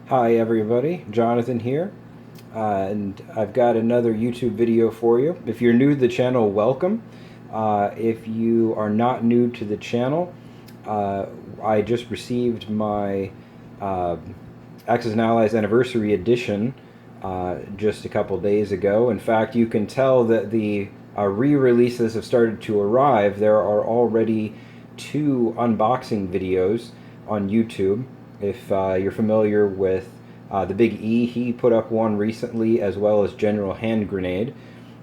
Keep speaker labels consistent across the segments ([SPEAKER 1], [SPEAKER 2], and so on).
[SPEAKER 1] Hi everybody, Jonathan here, and I've got another YouTube video for you. If you're new to the channel, welcome. If you are not new to the channel, I just received my uh, Axis and Allies Anniversary Edition just a couple days ago. In fact, you can tell that the re-releases have started to arrive. There are already two unboxing videos on YouTube. If you're familiar with the Big E, he put up one recently, as well as General Hand Grenade.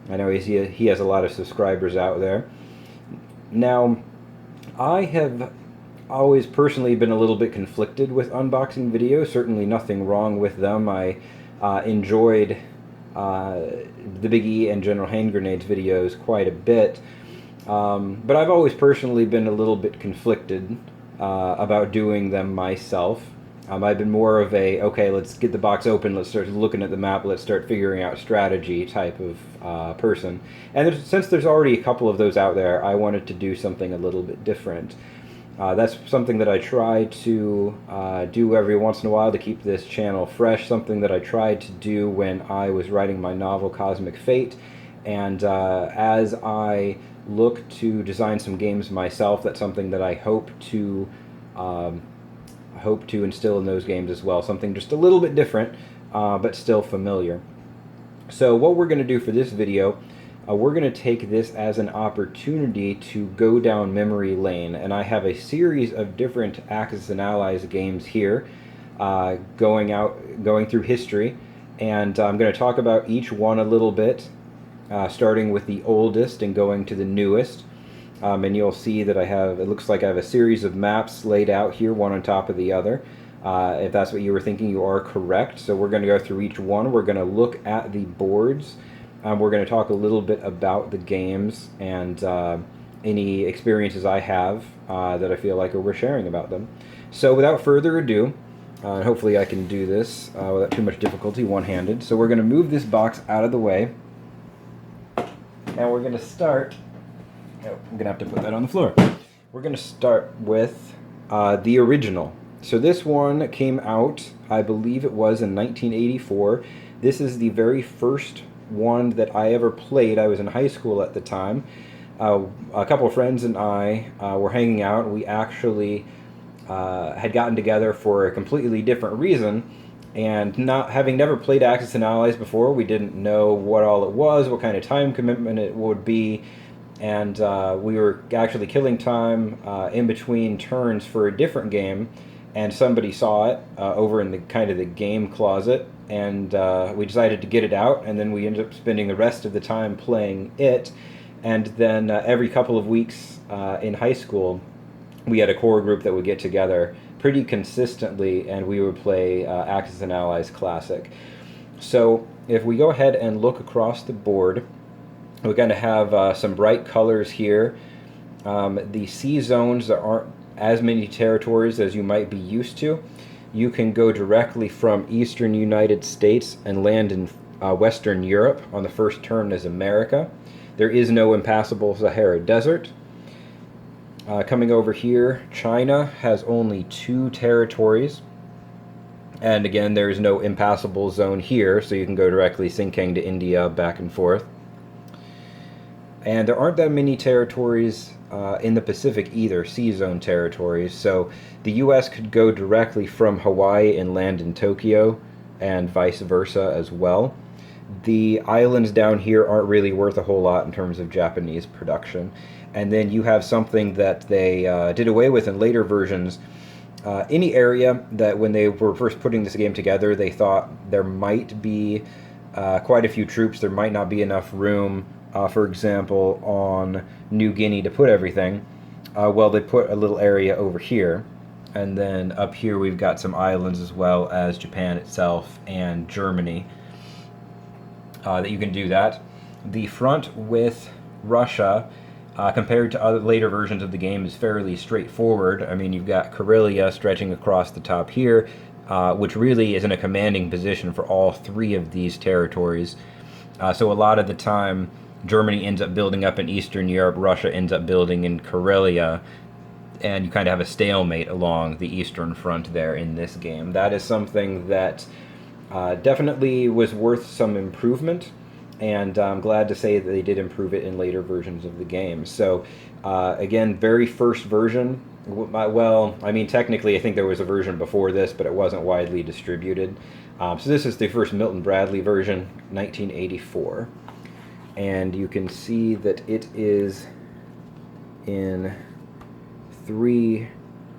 [SPEAKER 1] I know he has a lot of subscribers out there. Now, I have always personally been a little bit conflicted with unboxing videos. Certainly nothing wrong with them. I enjoyed the Big E and General Hand Grenades videos quite a bit. But I've always personally been a little bit conflicted about doing them myself. I've been more of a, okay, let's get the box open, let's start looking at the map, let's start figuring out strategy type of person. And since there's already a couple of those out there, I wanted to do something a little bit different. That's something that I try to do every once in a while to keep this channel fresh, something that I tried to do when I was writing my novel Cosmic Fate. And as I look to design some games myself, that's something that I hope to instill in those games as well. Something just a little bit different, but still familiar. So what we're going to do for this video, we're going to take this as an opportunity to go down memory lane. And I have a series of different Axis and Allies games here, going through history. And I'm going to talk about each one a little bit, starting with the oldest and going to the newest. And you'll see that it looks like I have a series of maps laid out here, one on top of the other. If that's what you were thinking, you are correct. So we're going to go through each one. We're going to look at the boards. We're going to talk a little bit about the games and any experiences I have that I feel like are worth sharing about them. So without further ado, and hopefully I can do this without too much difficulty one-handed. So we're going to move this box out of the way. And we're going to start... Oh, I'm going to have to put that on the floor. We're going to start with the original. So this one came out, I believe it was in 1984. This is the very first one that I ever played. I was in high school at the time. A couple of friends and I were hanging out. We actually had gotten together for a completely different reason. And not having never played Axis and Allies before, we didn't know what all it was, what kind of time commitment it would be. And we were actually killing time in between turns for a different game, and somebody saw it over in the kind of the game closet, and we decided to get it out, and then we ended up spending the rest of the time playing it. And then every couple of weeks in high school, we had a core group that would get together pretty consistently, and we would play Axis and Allies Classic. So if we go ahead and look across the board, we're going to have some bright colors here. The C zones, there aren't as many territories as you might be used to. You can go directly from eastern United States and land in Western Europe on the first turn as America. There is no impassable Sahara Desert. Coming over here, China has only 2 territories. And again, there is no impassable zone here, so you can go directly Sinking to India, back and forth. And there aren't that many territories in the Pacific either, C-zone territories. So the U.S. could go directly from Hawaii and land in Tokyo, and vice versa as well. The islands down here aren't really worth a whole lot in terms of Japanese production. And then you have something that they did away with in later versions. Any area that when they were first putting this game together, they thought there might be quite a few troops, there might not be enough room, for example, on New Guinea to put everything. Well, they put a little area over here, and then up here we've got some islands as well as Japan itself and Germany that you can do that. The front with Russia, compared to other later versions of the game, is fairly straightforward. I mean, you've got Karelia stretching across the top here, which really is in a commanding position for all 3 of these territories. So a lot of the time, Germany ends up building up in Eastern Europe, Russia ends up building in Karelia, and you kind of have a stalemate along the eastern front there in this game. That is something that definitely was worth some improvement, and I'm glad to say that they did improve it in later versions of the game. So again, very first version. Well, I mean, technically I think there was a version before this, but it wasn't widely distributed. So this is the first Milton Bradley version, 1984. And you can see that it is in three,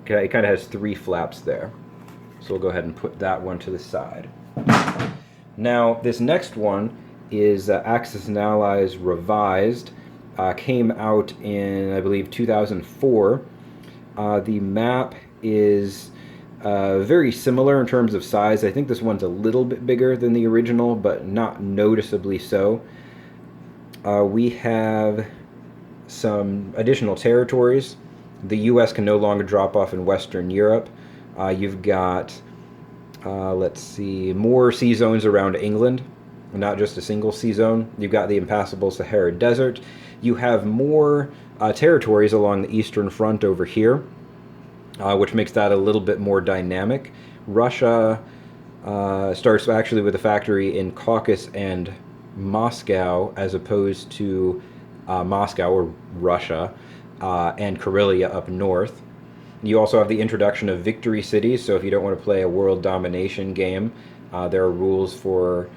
[SPEAKER 1] it kind of has three flaps there. So we'll go ahead and put that one to the side. Now, this next one is Axis and Allies Revised. Came out in, I believe, 2004. The map is very similar in terms of size. I think this one's a little bit bigger than the original, but not noticeably so. We have some additional territories. The U.S. can no longer drop off in Western Europe. You've got, let's see, more sea zones around England, not just a single sea zone. You've got the impassable Sahara Desert. You have more territories along the Eastern Front over here, which makes that a little bit more dynamic. Russia starts actually with a factory in Caucasus and Moscow, as opposed to Moscow or Russia and Karelia up north. You also have the introduction of victory cities, so if you don't want to play a world domination game, there are rules for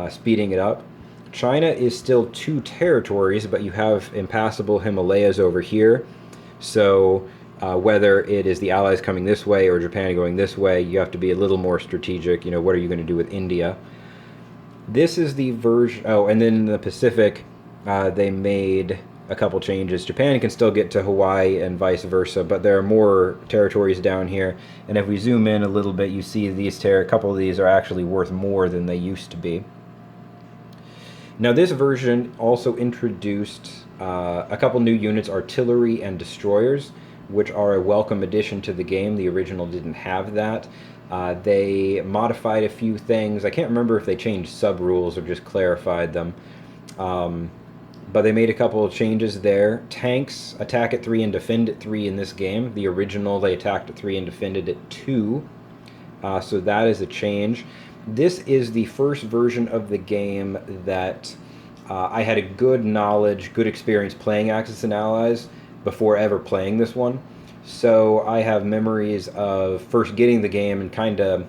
[SPEAKER 1] speeding it up. China is still 2 territories, but you have impassable Himalayas over here, so whether it is the Allies coming this way or Japan going this way, you have to be a little more strategic. You know, what are you going to do with India? This is the version, oh, and then in the Pacific, they made a couple changes. Japan can still get to Hawaii and vice versa, but there are more territories down here. And if we zoom in a little bit, you see these a couple of these are actually worth more than they used to be. Now this version also introduced a couple new units, artillery and destroyers, which are a welcome addition to the game. The original didn't have that. They modified a few things. I can't remember if they changed sub-rules or just clarified them. But they made a couple of changes there. Tanks attack at 3 and defend at 3 in this game. The original, they attacked at 3 and defended at 2. So that is a change. This is the first version of the game that I had a good knowledge, good experience playing Axis and Allies before ever playing this one. So I have memories of first getting the game and kind of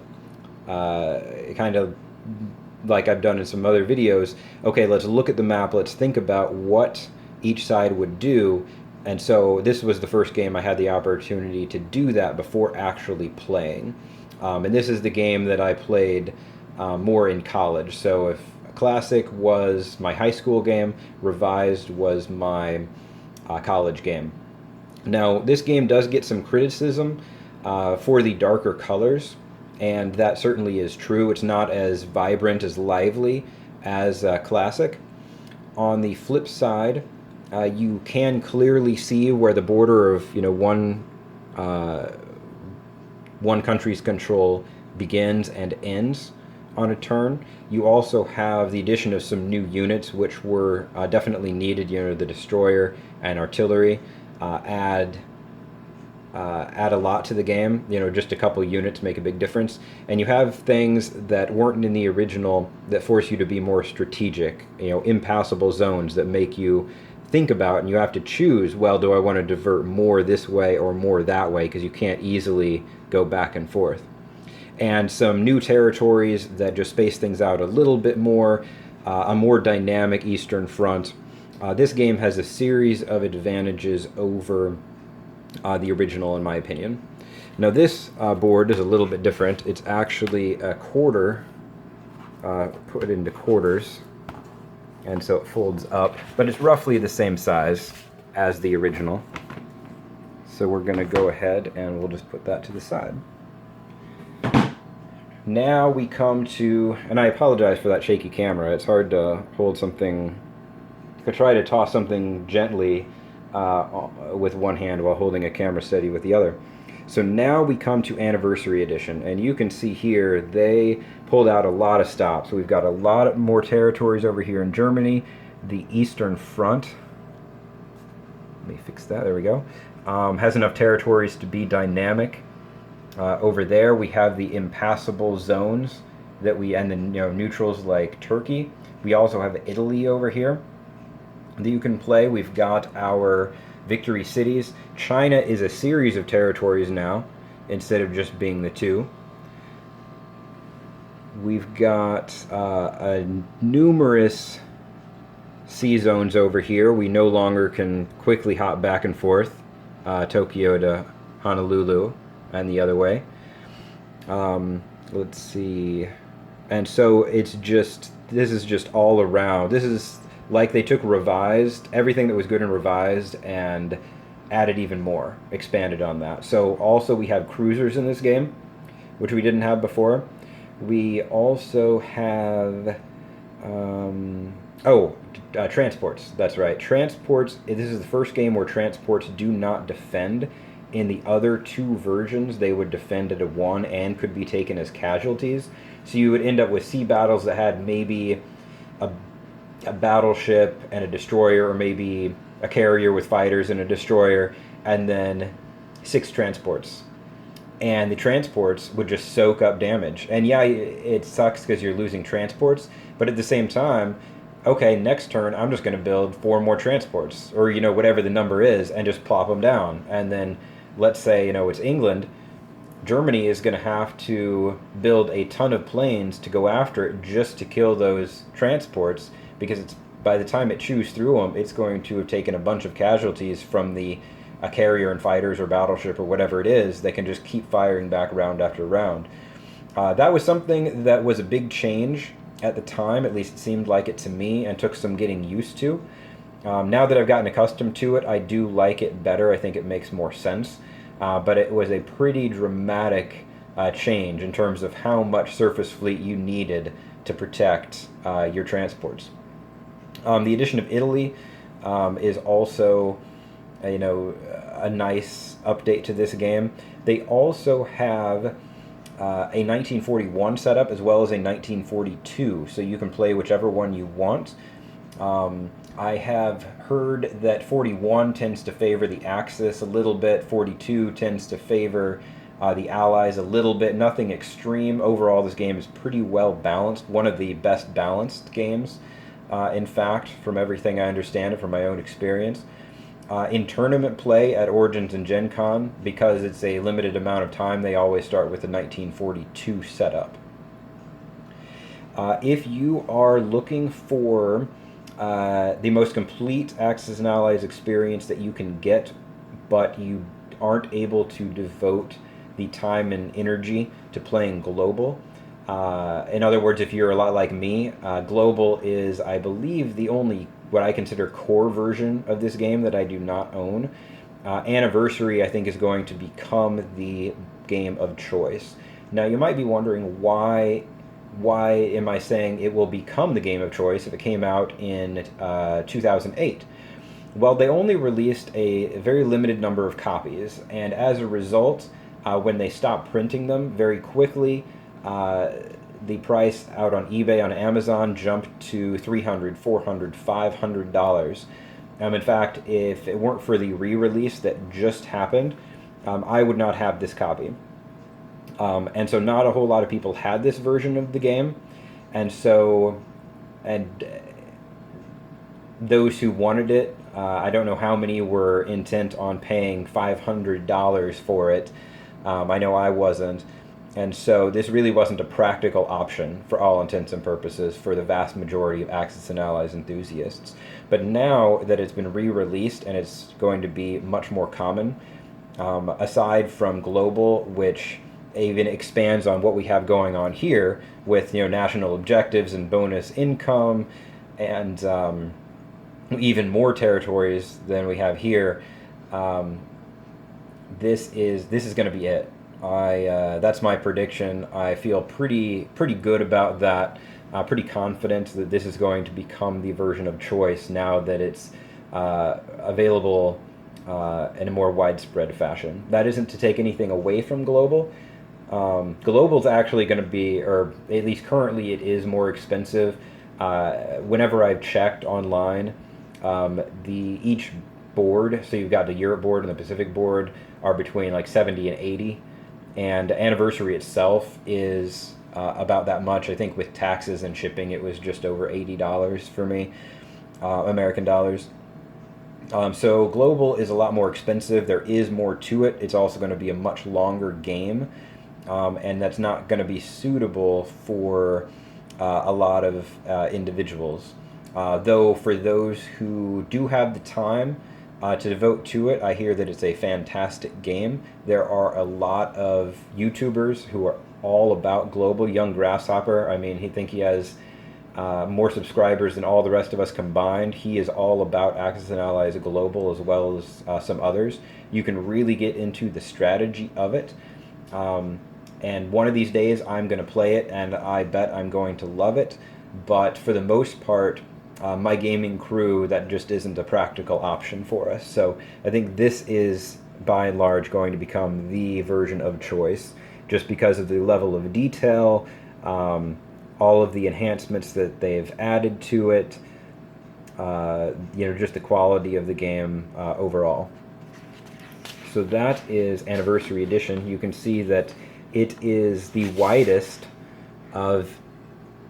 [SPEAKER 1] like I've done in some other videos, okay, let's look at the map, let's think about what each side would do. And so this was the first game I had the opportunity to do that before actually playing. And this is the game that I played more in college. So if Classic was my high school game, Revised was my college game. Now, this game does get some criticism for the darker colors, and that certainly is true. It's not as vibrant, as lively as Classic. On the flip side, you can clearly see where the border of one country's control begins and ends on a turn. You also have the addition of some new units, which were definitely needed. The destroyer and artillery add a lot to the game. Just a couple units make a big difference. And you have things that weren't in the original that force you to be more strategic. Impassable zones that make you think about, and you have to choose, well, do I want to divert more this way or more that way, because you can't easily go back and forth. And some new territories that just space things out a little bit more, a more dynamic Eastern Front. This game has a series of advantages over the original, in my opinion. Now this board is a little bit different. It's actually a quarter put into quarters, and so it folds up, but it's roughly the same size as the original. So we're going to go ahead and we'll just put that to the side. Now we come to, and I apologize for that shaky camera, it's hard to hold something, to try to toss something gently with one hand while holding a camera steady with the other. So now we come to Anniversary Edition, and you can see here they pulled out a lot of stops. So we've got a lot more territories over here in Germany, the Eastern Front. Let me fix that, there we go. Has enough territories to be dynamic. Over there, we have the impassable zones and then neutrals like Turkey. We also have Italy over here that you can play. We've got our victory cities. China is a series of territories now, instead of just being the two. We've got numerous sea zones over here. We no longer can quickly hop back and forth, Tokyo to Honolulu and the other way. Let's see. And so this is just all around. This is like they took revised, everything that was good in revised, and added even more, expanded on that. So also we have cruisers in this game, which we didn't have before. We also have, transports. That's right. Transports, this is the first game where transports do not defend. In the other two versions, they would defend at a 1 and could be taken as casualties. So you would end up with sea battles that had maybe a battleship and a destroyer, or maybe a carrier with fighters and a destroyer, and then 6 transports. And the transports would just soak up damage. And yeah, it sucks because you're losing transports, but at the same time, okay, next turn I'm just going to build 4 more transports, or whatever the number is, and just plop them down. And then let's say it's England. Germany is going to have to build a ton of planes to go after it just to kill those transports, because by the time it chews through them, it's going to have taken a bunch of casualties from a carrier and fighters or battleship or whatever it is that can just keep firing back round after round. That was something that was a big change at the time, at least it seemed like it to me, and took some getting used to. Now that I've gotten accustomed to it, I do like it better. I think it makes more sense. But it was a pretty dramatic change in terms of how much surface fleet you needed to protect your transports. The addition of Italy is also, a nice update to this game. They also have a 1941 setup as well as a 1942, so you can play whichever one you want. I have heard that 41 tends to favor the Axis a little bit, 42 tends to favor the Allies a little bit. Nothing extreme. Overall, this game is pretty well balanced. One of the best balanced games, in fact, from everything I understand and from my own experience. In tournament play at Origins and Gen Con, because it's a limited amount of time, they always start with the 1942 setup. If you are looking for the most complete Axis and Allies experience that you can get, but you aren't able to devote the time and energy to playing Global. In other words, if you're a lot like me, Global is, I believe, the only what I consider core version of this game that I do not own. Anniversary, I think, is going to become the game of choice. Now, you might be wondering why am I saying it will become the game of choice if it came out in 2008? Well, they only released a very limited number of copies, and as a result, when they stopped printing them very quickly, the price out on eBay, on Amazon, jumped to $300, $400, $500. In fact, if it weren't for the re-release that just happened, I would not have this copy. And so not a whole lot of people had this version of the game. And those who wanted it, I don't know how many were intent on paying $500 for it. I know I wasn't. And so this really wasn't a practical option for all intents and purposes for the vast majority of Axis and Allies enthusiasts. But now that it's been re-released and it's going to be much more common, aside from Global, which even expands on what we have going on here with national objectives and bonus income and even more territories than we have here, this is going to be it. That's my prediction. I feel pretty good about that. Pretty confident that this is going to become the version of choice now that it's available in a more widespread fashion. That isn't to take anything away from Global. Global's actually going to be, or at least currently it is, more expensive. Whenever I've checked online, each board, so you've got the Europe board and the Pacific board, are between like 70 and 80, and Anniversary itself is about that much. I think with taxes and shipping, it was just over $80 for me, American dollars. So Global is a lot more expensive. There is more to it. It's also going to be a much longer game, and that's not going to be suitable for a lot of individuals. Though for those who do have the time to devote to it, I hear that it's a fantastic game. There are a lot of YouTubers who are all about Global. Young Grasshopper, I mean, he has more subscribers than all the rest of us combined. He is all about Axis and Allies Global, as well as some others. You can really get into the strategy of it. And one of these days I'm going to play it, and I bet I'm going to love it. But for the most part, my gaming crew, that just isn't a practical option for us. So I think this is, by and large, going to become the version of choice, just because of the level of detail, all of the enhancements that they've added to it, just the quality of the game overall. So that is Anniversary Edition. You can see that it is the widest of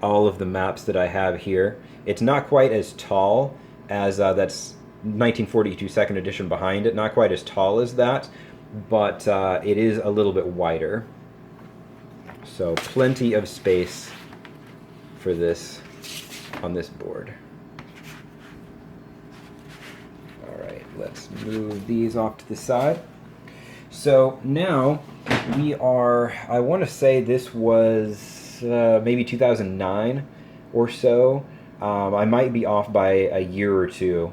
[SPEAKER 1] all of the maps that I have here. It's not quite as tall as that's 1942 Second Edition behind it. Not quite as tall as that, but it is a little bit wider. So plenty of space for this on this board. All right, let's move these off to the side. So now we are, I want to say this was maybe 2009 or so. I might be off by a year or two.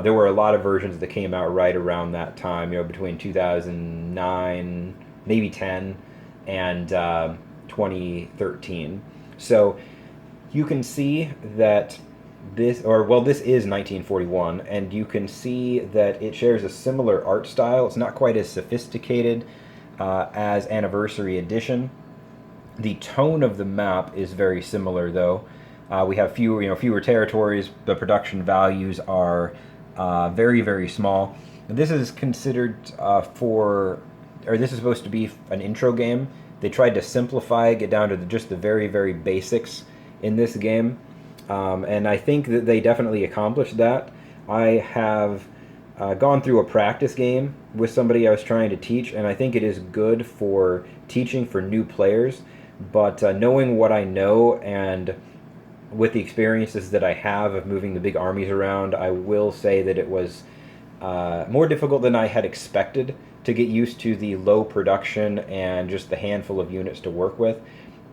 [SPEAKER 1] There were a lot of versions that came out right around that time, between 2009, maybe 10, and 2013. So you can see that this is 1941, and you can see that it shares a similar art style. It's not quite as sophisticated as Anniversary Edition. The tone of the map is very similar, though. We have fewer territories. The production values are very, very small. This is considered this is supposed to be an intro game. They tried to simplify, get down to just the very, very basics in this game, and I think that they definitely accomplished that. I have gone through a practice game with somebody I was trying to teach, and I think it is good for teaching for new players, but knowing what I know and with the experiences that I have of moving the big armies around, I will say that it was more difficult than I had expected to get used to the low production and just the handful of units to work with.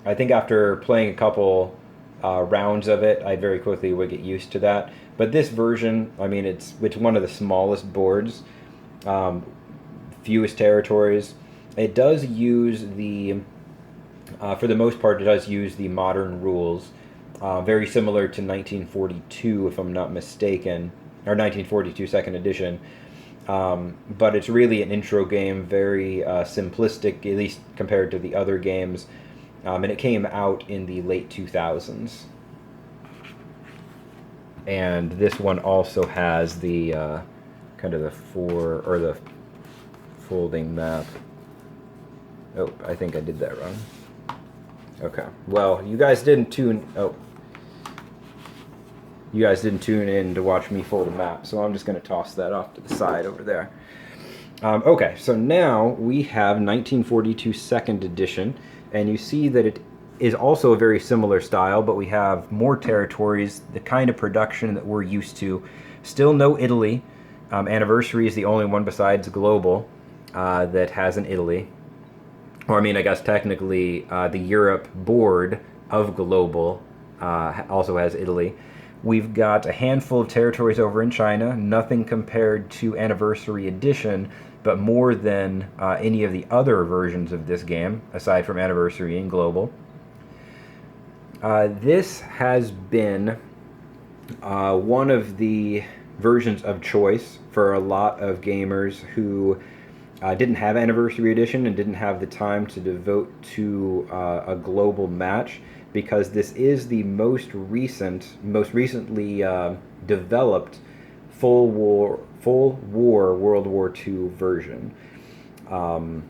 [SPEAKER 1] I think after playing a couple rounds of it, I very quickly would get used to that. But this version, I mean, it's one of the smallest boards, fewest territories. It does use for the most part, it does use the modern rules, very similar to 1942, if I'm not mistaken, or 1942 Second Edition. But it's really an intro game, very simplistic, at least compared to the other games. And it came out in the late 2000s. And this one also has the kind of the the folding map. Oh, I think I did that wrong. Okay. Well, you guys didn't tune in to watch me fold a map, so I'm just going to toss that off to the side over there. Okay, so now we have 1942 Second Edition, and you see that it is also a very similar style, but we have more territories, the kind of production that we're used to. Still no Italy. Anniversary is the only one besides Global that has an Italy. Or I mean, I guess technically the Europe board of Global also has Italy. We've got a handful of territories over in China, nothing compared to Anniversary Edition, but more than any of the other versions of this game, aside from Anniversary and Global. This has been one of the versions of choice for a lot of gamers who didn't have Anniversary Edition and didn't have the time to devote to a global match, because this is the most recently developed full war World War II version. Um,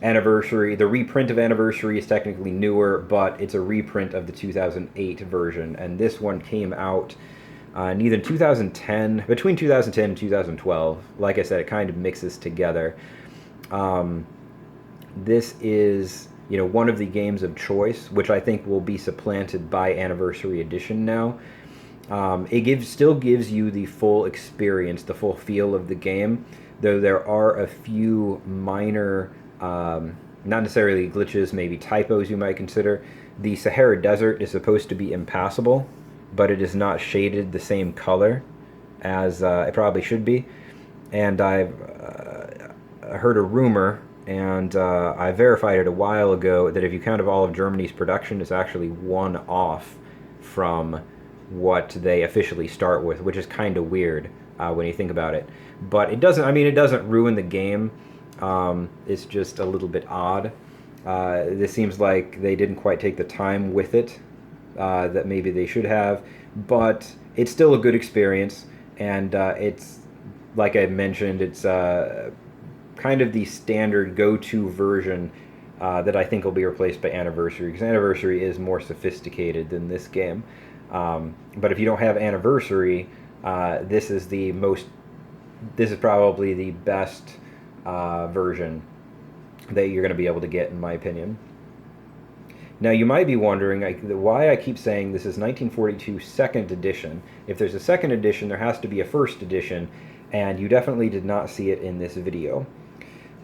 [SPEAKER 1] Anniversary, the reprint of Anniversary is technically newer, but it's a reprint of the 2008 version, and this one came out in either 2010, between 2010 and 2012. Like I said, it kind of mixes together. Um, this is, one of the games of choice, which I think will be supplanted by Anniversary Edition now. It still gives you the full experience, the full feel of the game, though there are a few minor, not necessarily glitches, maybe typos you might consider. The Sahara Desert is supposed to be impassable, but it is not shaded the same color as it probably should be. And I've heard a rumor, and I verified it a while ago, that if you count all of Germany's production, it's actually one off from what they officially start with, which is kind of weird when you think about it. But it doesn't. I mean, it doesn't ruin the game. It's just a little bit odd. This seems like they didn't quite take the time with it that maybe they should have, but it's still a good experience, and it's, like I mentioned, it's kind of the standard go-to version that I think will be replaced by Anniversary, because Anniversary is more sophisticated than this game. But if you don't have Anniversary, this is probably the best version that you're going to be able to get, in my opinion. Now, you might be wondering why I keep saying this is 1942 second edition. If there's a second edition, there has to be a first edition, and you definitely did not see it in this video.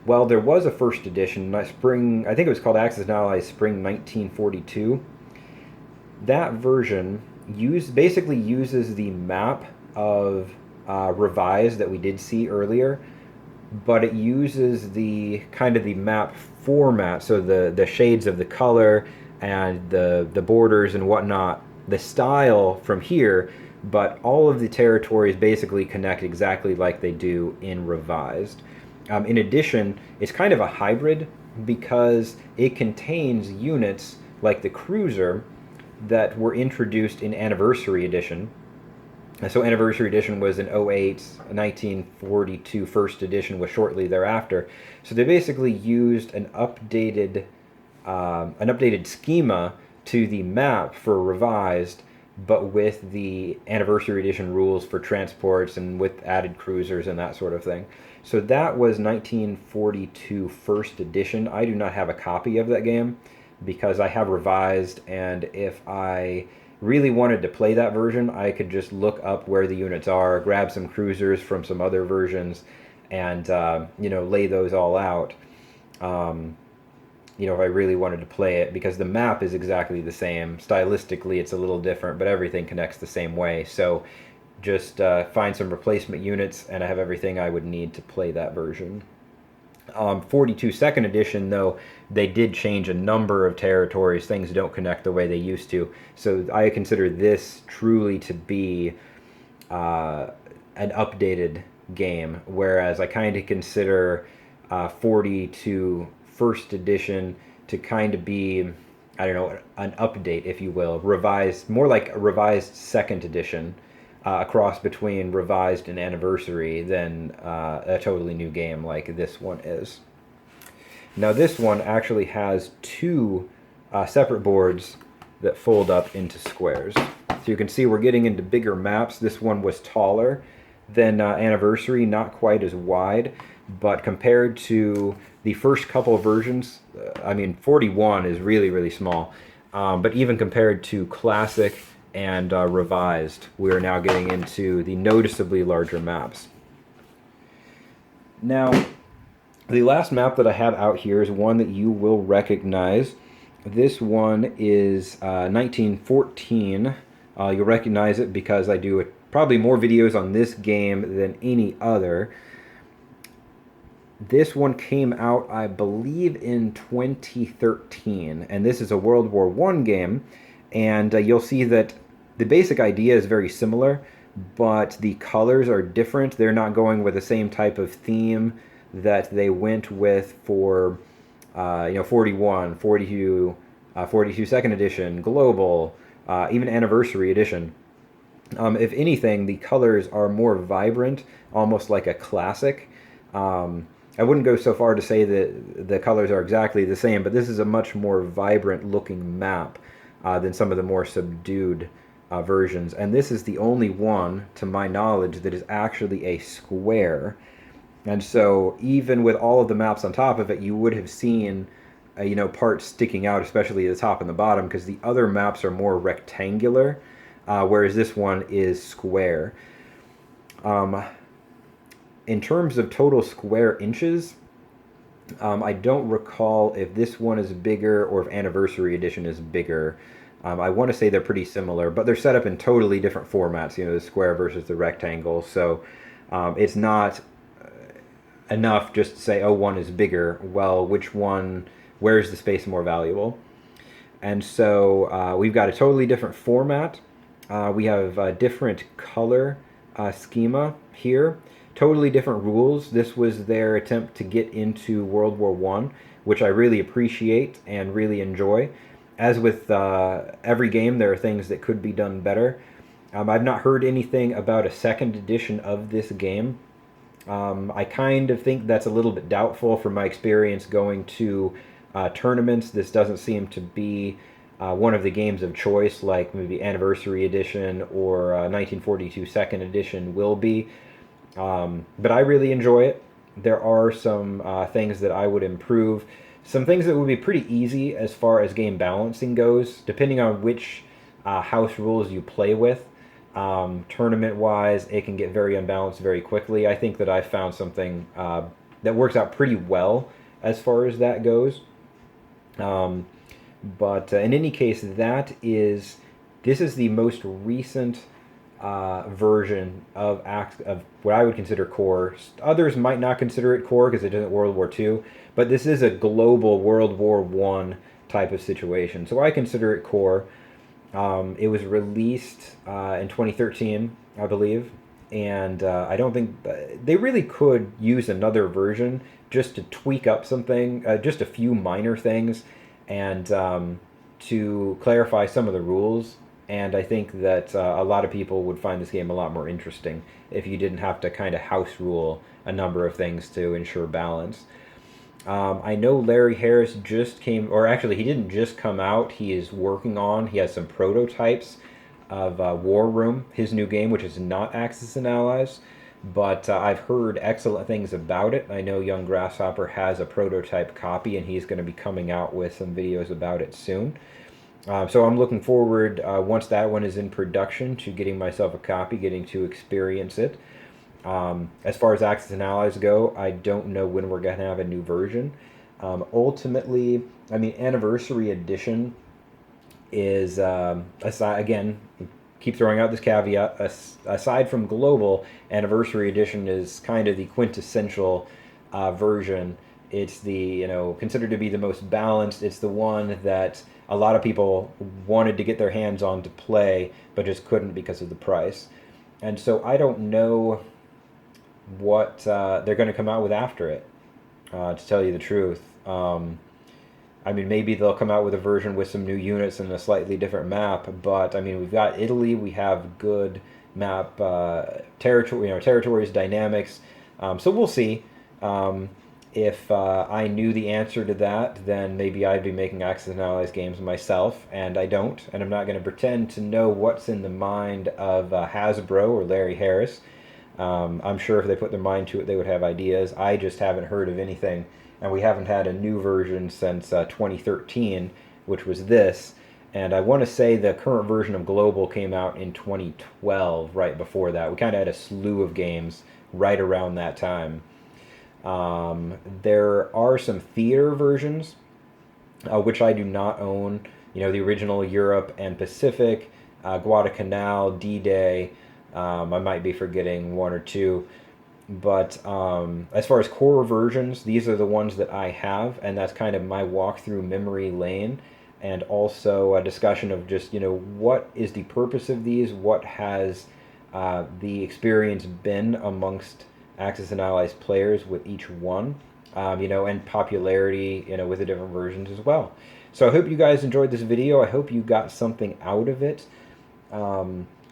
[SPEAKER 1] Well, there was a first edition, I think it was called Axis and Allies Spring 1942. That version basically uses the map of Revised that we did see earlier, but it uses the kind of the map format, so the shades of the color and the borders and whatnot, the style from here, but all of the territories basically connect exactly like they do in Revised. In addition, it's kind of a hybrid because it contains units like the cruiser that were introduced in Anniversary Edition. So Anniversary Edition was in 08, 1942 first edition was shortly thereafter. So they basically used an updated schema to the map for Revised, but with the Anniversary Edition rules for transports and with added cruisers and that sort of thing. So that was 1942 first edition. I do not have a copy of that game because I have Revised, and if I really wanted to play that version, I could just look up where the units are, grab some cruisers from some other versions, and lay those all out. If I really wanted to play it, because the map is exactly the same. Stylistically, it's a little different, but everything connects the same way. So just find some replacement units, and I have everything I would need to play that version. 42 second edition, though, they did change a number of territories. Things don't connect the way they used to. So I consider this truly to be an updated game, whereas I kind of consider 42 first edition to kind of be, I don't know, an update, if you will, revised, more like a revised second edition, a cross between Revised and Anniversary than a totally new game like this one is. Now this one actually has two separate boards that fold up into squares. So you can see we're getting into bigger maps. This one was taller than Anniversary, not quite as wide, but compared to the first couple of versions, 41 is really, really small. But even compared to Classic and Revised, we are now getting into the noticeably larger maps. Now, the last map that I have out here is one that you will recognize. This one is 1914. You'll recognize it because I do probably more videos on this game than any other. This one came out, I believe, in 2013, and this is a World War I game, and you'll see that the basic idea is very similar, but the colors are different. They're not going with the same type of theme that they went with for 41, 42, 42 second edition, Global, even Anniversary Edition. If anything, the colors are more vibrant, almost like a classic. I wouldn't go so far to say that the colors are exactly the same, but this is a much more vibrant looking map than some of the more subdued versions. And this is the only one, to my knowledge, that is actually a square. And so, even with all of the maps on top of it, you would have seen, parts sticking out, especially the top and the bottom, because the other maps are more rectangular, whereas this one is square. Um, in terms of total square inches, I don't recall if this one is bigger or if Anniversary Edition is bigger. I want to say they're pretty similar, but they're set up in totally different formats, the square versus the rectangle. So it's not enough just to say, oh, one is bigger. Well, which one, where's the space more valuable? And so we've got a totally different format. We have a different color schema here. Totally different rules. This was their attempt to get into World War One, which I really appreciate and really enjoy. As with every game, there are things that could be done better. I've not heard anything about a second edition of this game. I kind of think that's a little bit doubtful from my experience going to tournaments. This doesn't seem to be one of the games of choice, like maybe Anniversary Edition or 1942 Second Edition will be. But I really enjoy it. There are some things that I would improve. Some things that would be pretty easy as far as game balancing goes, depending on which house rules you play with. Tournament wise, it can get very unbalanced very quickly. I think that I found something that works out pretty well as far as that goes. Um, but in any case, this is the most recent version of what I would consider core. Others might not consider it core because it isn't World War II, but this is a global World War One type of situation. So I consider it core. It was released in 2013, I believe, and I don't think they really could use another version just to tweak up something, just a few minor things, and to clarify some of the rules. And I think that a lot of people would find this game a lot more interesting if you didn't have to kind of house rule a number of things to ensure balance. I know Larry Harris just came, or actually, he didn't just come out. He has some prototypes of War Room, his new game, which is not Axis and Allies, but I've heard excellent things about it. I know Young Grasshopper has a prototype copy, and he's going to be coming out with some videos about it soon. So I'm looking forward, once that one is in production, to getting myself a copy, getting to experience it. As far as Axis and Allies go, I don't know when we're going to have a new version. Ultimately, I mean, Anniversary Edition is, aside, again, keep throwing out this caveat, aside from Global, Anniversary Edition is kind of the quintessential version. It's considered to be the most balanced. It's the one that a lot of people wanted to get their hands on to play, but just couldn't because of the price. And so I don't know what they're going to come out with after it, to tell you the truth. I mean, maybe they'll come out with a version with some new units and a slightly different map, but I mean, we've got Italy, we have good map territories, dynamics. So we'll see. If I knew the answer to that, then maybe I'd be making Axis and Allies games myself, and I don't, and I'm not going to pretend to know what's in the mind of Hasbro or Larry Harris. I'm sure if they put their mind to it, they would have ideas. I just haven't heard of anything, and we haven't had a new version since 2013, which was this. And I want to say the current version of Global came out in 2012, right before that. We kind of had a slew of games right around that time. There are some theater versions, which I do not own. The original Europe and Pacific, Guadalcanal, D-Day. I might be forgetting one or two. But as far as core versions, these are the ones that I have, and that's kind of my walkthrough memory lane. And also a discussion of just, what is the purpose of these? What has the experience been amongst Axis and Allies players with each one, and popularity, with the different versions as well. So I hope you guys enjoyed this video. I hope you got something out of it.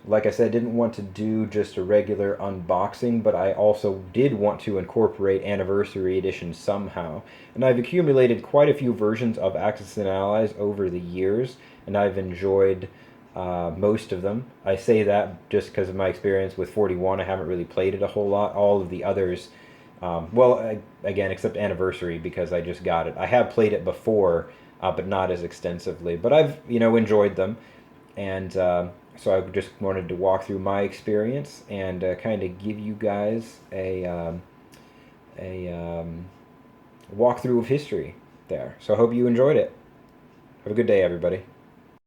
[SPEAKER 1] Like I said, didn't want to do just a regular unboxing, but I also did want to incorporate Anniversary Edition somehow. And I've accumulated quite a few versions of Axis and Allies over the years, and I've enjoyed most of them. I say that just because of my experience with 41. I haven't really played it a whole lot. All of the others, again, except Anniversary because I just got it. I have played it before, but not as extensively. But I've, enjoyed them. And so I just wanted to walk through my experience and kind of give you guys a walkthrough of history there. So I hope you enjoyed it. Have a good day, everybody.